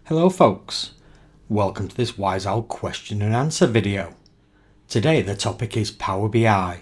Hello folks, welcome to this Wise Owl question and answer video. Today the topic is Power BI.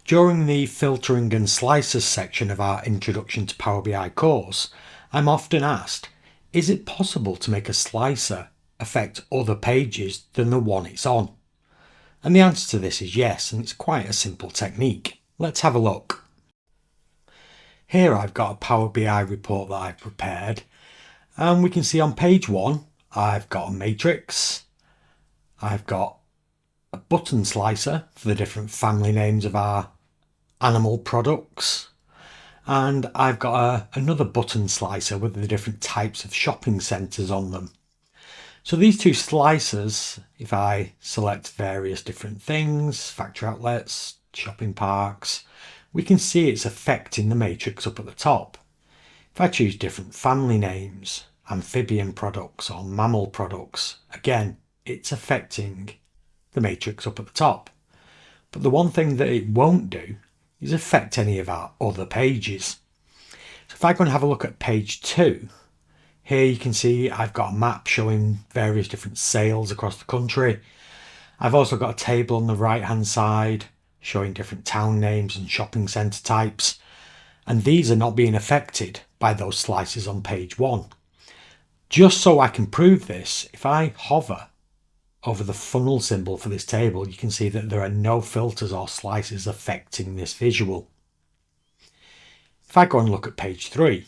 During the filtering and slices section of our Introduction to Power BI course, I'm often asked, is it possible to make a slicer affect other pages than the one it's on? And the answer to this is yes, and it's quite a simple technique. Let's have a look. Here I've got a Power BI report that I've prepared. And we can see on page 1, I've got a matrix, I've got a button slicer for the different family names of our animal products, and I've got another button slicer with the different types of shopping centres on them. So these two slicers, if I select various different things, factory outlets, shopping parks, we can see it's affecting the matrix up at the top. If I choose different family names, amphibian products or mammal products, again, it's affecting the matrix up at the top. But the one thing that it won't do is affect any of our other pages. So if I go and have a look at page 2, here you can see I've got a map showing various different sales across the country. I've also got a table on the right hand side showing different town names and shopping centre types. And these are not being affected by those slices on page 1. Just so I can prove this, if I hover over the funnel symbol for this table, you can see that there are no filters or slices affecting this visual. If I go and look at page 3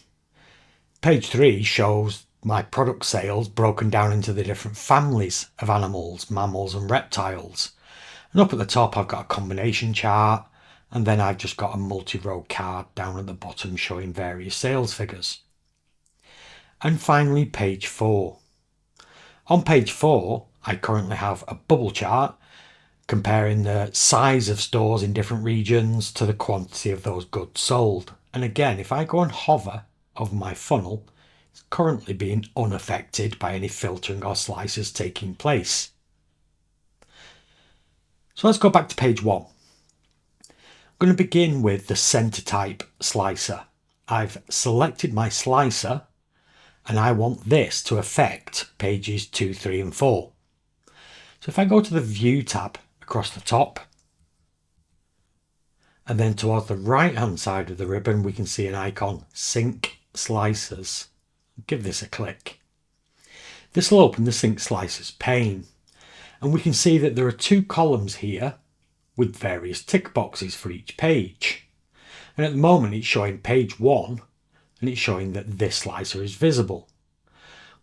shows my product sales broken down into the different families of animals, mammals and reptiles. And up at the top I've got a combination chart, and then I've just got a multi-row card down at the bottom showing various sales figures. And finally page 4. On page 4 I currently have a bubble chart comparing the size of stores in different regions to the quantity of those goods sold. And again, if I go and hover over my funnel, it's currently being unaffected by any filtering or slices taking place. So let's go back to page 1. I'm going to begin with the center type slicer. I've selected my slicer and I want this to affect pages 2, 3 and 4. So if I go to the View tab across the top, and then towards the right hand side of the ribbon we can see an icon, Sync Slicers. Give this a click. This will open the Sync Slicers pane, and we can see that there are 2 columns here with various tick boxes for each page. And at the moment it's showing page 1 and it's showing that this slicer is visible.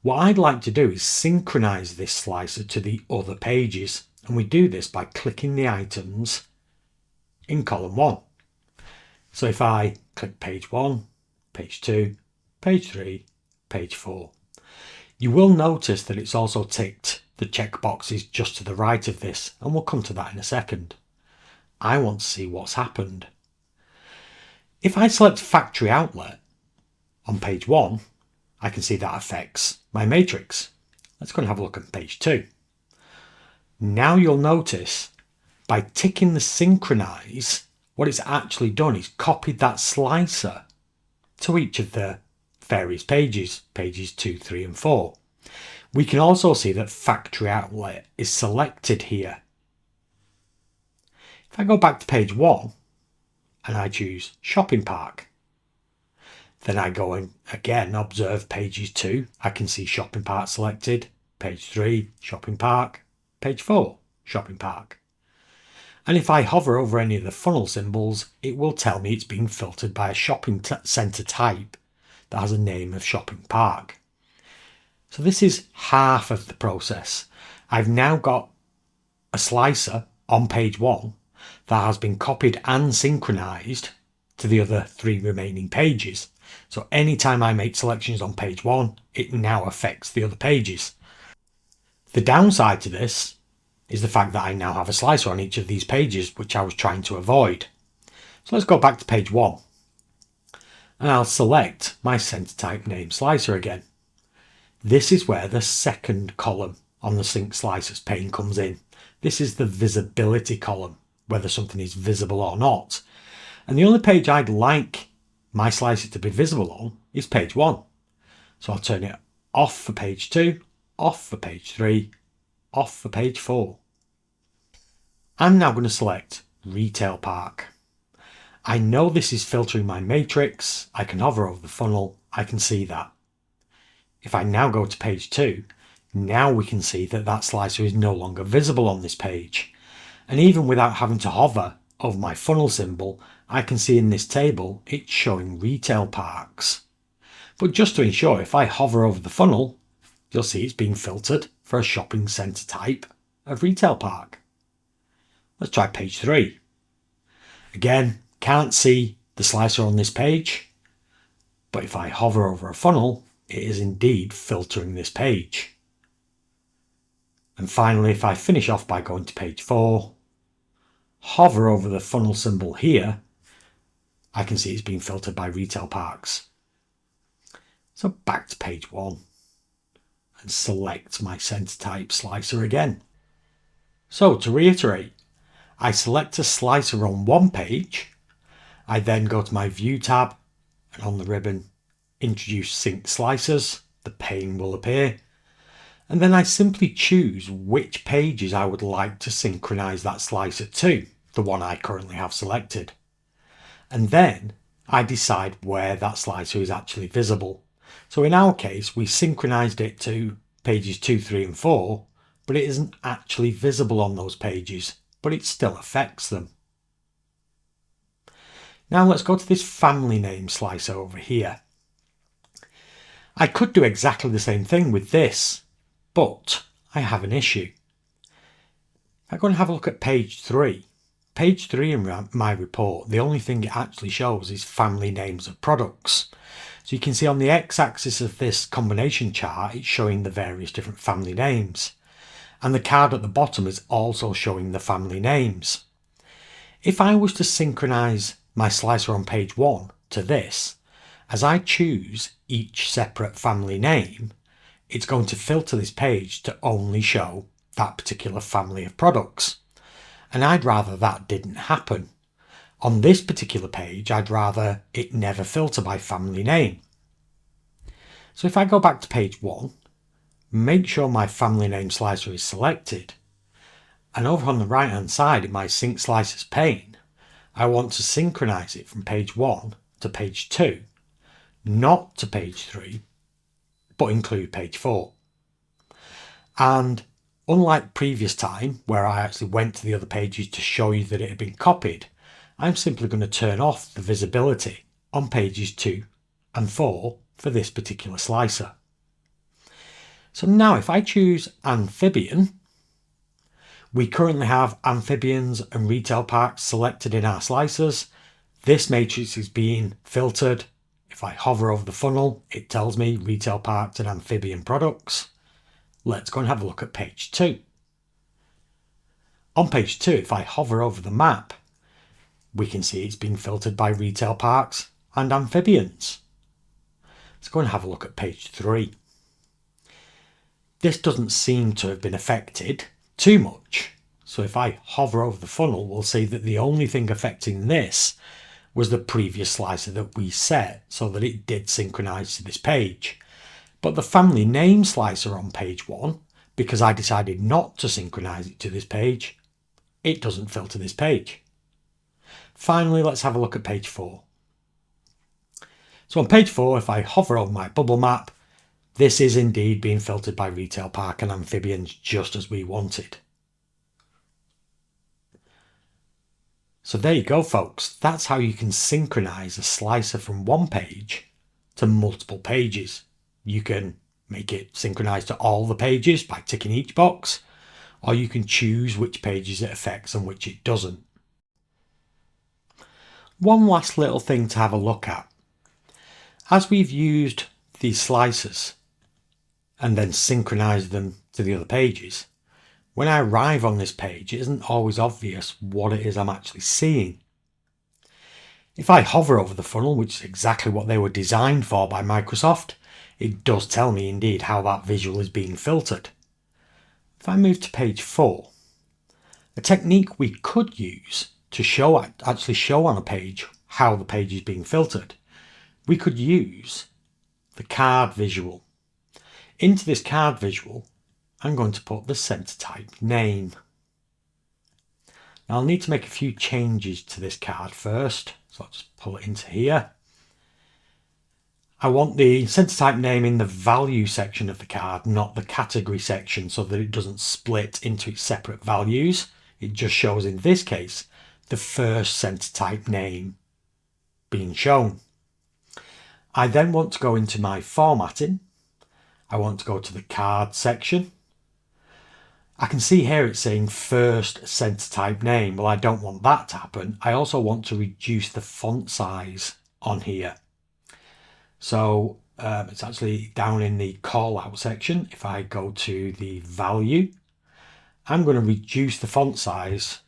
What I'd like to do is synchronize this slicer to the other pages, and we do this by clicking the items in column 1. So if I click page 1, page 2, page 3, page 4, you will notice that it's also ticked the check boxes just to the right of this, and we'll come to that in a second. I want to see what's happened. If I select factory outlet on page 1, I can see that affects my matrix. Let's go and have a look at page 2. Now you'll notice by ticking the synchronize, what it's actually done is copied that slicer to each of the various pages, pages 2, 3 and 4. We can also see that factory outlet is selected here. If I go back to page 1 and I choose shopping park, then I go and again observe pages 2. I can see shopping park selected, page 3, shopping park, page 4, shopping park. And if I hover over any of the funnel symbols, it will tell me it's being filtered by a shopping centre type that has a name of shopping park. So this is half of the process. I've now got a slicer on page 1 that has been copied and synchronized to the other 3 remaining pages. So anytime I make selections on page 1, it now affects the other pages. The downside to this is the fact that I now have a slicer on each of these pages, which I was trying to avoid. So let's go back to page 1 and I'll select my center type name slicer again. This is where the second column on the Sync Slicers pane comes in. This is the visibility column, whether something is visible or not. And the only page I'd like my slicer to be visible on is page 1. So I'll turn it off for page 2, off for page 3, off for page 4. I'm now going to select Retail Park. I know this is filtering my matrix. I can hover over the funnel. I can see that. If I now go to page 2, now we can see that that slicer is no longer visible on this page. And even without having to hover over my funnel symbol, I can see in this table it's showing retail parks. But just to ensure, if I hover over the funnel, you'll see it's being filtered for a shopping centre type of retail park. Let's try page 3. Again, can't see the slicer on this page, but if I hover over a funnel, it is indeed filtering this page. And finally, if I finish off by going to page 4, hover over the funnel symbol here, I can see it's being filtered by retail parks. So back to page 1 and select my centre type slicer again. So to reiterate, I select a slicer on one page, I then go to my View tab and on the ribbon introduce Sync Slicers, the pane will appear, and then I simply choose which pages I would like to synchronize that slicer to, the one I currently have selected. And then I decide where that slicer is actually visible. So in our case, we synchronized it to pages 2, 3 and 4, but it isn't actually visible on those pages, but it still affects them. Now let's go to this family name slicer over here. I could do exactly the same thing with this, but I have an issue. I'm going to have a look at page 3. Page 3 in my report, the only thing it actually shows is family names of products. So you can see on the x-axis of this combination chart, it's showing the various different family names. And the card at the bottom is also showing the family names. If I was to synchronize my slicer on page 1 to this, as I choose each separate family name, it's going to filter this page to only show that particular family of products. And I'd rather that didn't happen. On this particular page, I'd rather it never filter by family name. So if I go back to page 1, make sure my family name slicer is selected, and over on the right hand side in my Sync Slicers pane, I want to synchronize it from page 1 to page 2, not to page 3, but include page 4. And unlike previous time, where I actually went to the other pages to show you that it had been copied, I'm simply going to turn off the visibility on pages 2 and 4 for this particular slicer. So now if I choose amphibian, we currently have amphibians and retail parks selected in our slicers. This matrix is being filtered. If I hover over the funnel, it tells me retail parks and amphibian products. Let's go and have a look at page 2. On page 2, if I hover over the map, we can see it's being filtered by retail parks and amphibians. Let's go and have a look at page 3. This doesn't seem to have been affected too much. So if I hover over the funnel, we'll see that the only thing affecting this was the previous slicer that we set so that it did synchronize to this page. But the family name slicer on page 1, because I decided not to synchronize it to this page, it doesn't filter this page. Finally, let's have a look at page 4. So on page 4, if I hover over my bubble map, this is indeed being filtered by retail park and amphibians just as we wanted. So there you go, folks. That's how you can synchronize a slicer from one page to multiple pages. You can make it synchronize to all the pages by ticking each box, or you can choose which pages it affects and which it doesn't. One last little thing to have a look at. As we've used these slicers and then synchronize them to the other pages, when I arrive on this page, it isn't always obvious what it is I'm actually seeing. If I hover over the funnel, which is exactly what they were designed for by Microsoft, it does tell me indeed how that visual is being filtered. If I move to page 4, a technique we could use to actually show on a page how the page is being filtered, we could use the card visual. Into this card visual, I'm going to put the center type name. Now I'll need to make a few changes to this card first, so I'll just pull it into here. I want the center type name in the value section of the card, not the category section, so that it doesn't split into its separate values. It just shows, in this case, the first center type name being shown. I then want to go into my formatting. I want to go to the card section. I can see here it's saying first center type name. Well, I don't want that to happen. I also want to reduce the font size on here. So it's actually down in the call out section. If I go to the value, I'm going to reduce the font size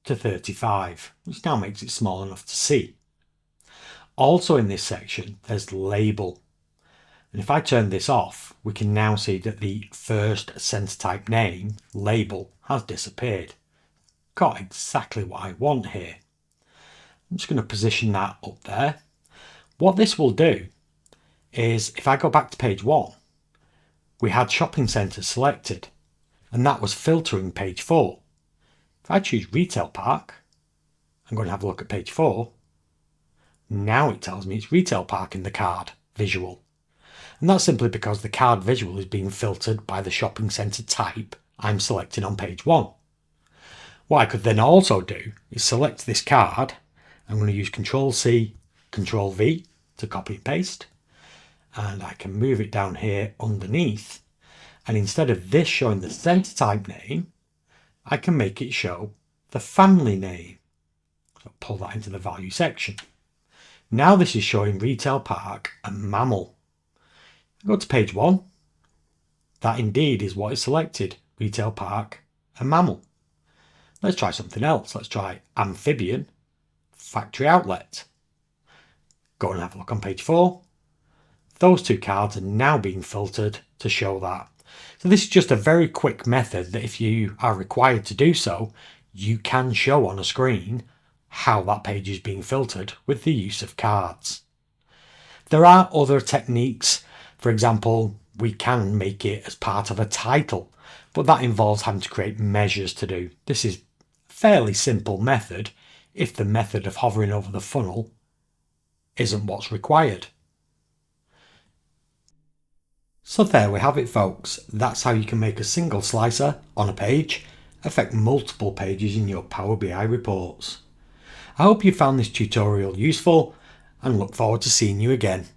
to 35, which now makes it small enough to see. Also in this section, there's label. And if I turn this off, we can now see that the first center type name label has disappeared. Got exactly what I want here. I'm just going to position that up there. What this will do is, if I go back to page 1, we had shopping centres selected, and that was filtering page 4. If I choose retail park, I'm going to have a look at page 4. Now it tells me it's retail park in the card visual. And that's simply because the card visual is being filtered by the shopping centre type I'm selecting on page 1. What I could then also do is select this card. I'm going to use Ctrl+C, Ctrl+V to copy and paste. And I can move it down here underneath. And instead of this showing the center type name, I can make it show the family name. So pull that into the value section. Now this is showing retail park and mammal. Go to page 1. That indeed is what is selected, retail park and mammal. Let's try something else. Let's try amphibian, factory outlet. Go and have a look on page 4. Those two cards are now being filtered to show that. So this is just a very quick method that, if you are required to do so, you can show on a screen how that page is being filtered with the use of cards. There are other techniques. For example, we can make it as part of a title, but that involves having to create measures to do. This is a fairly simple method if the method of hovering over the funnel isn't what's required. So there we have it, folks. That's how you can make a single slicer on a page affect multiple pages in your Power BI reports. I hope you found this tutorial useful and look forward to seeing you again.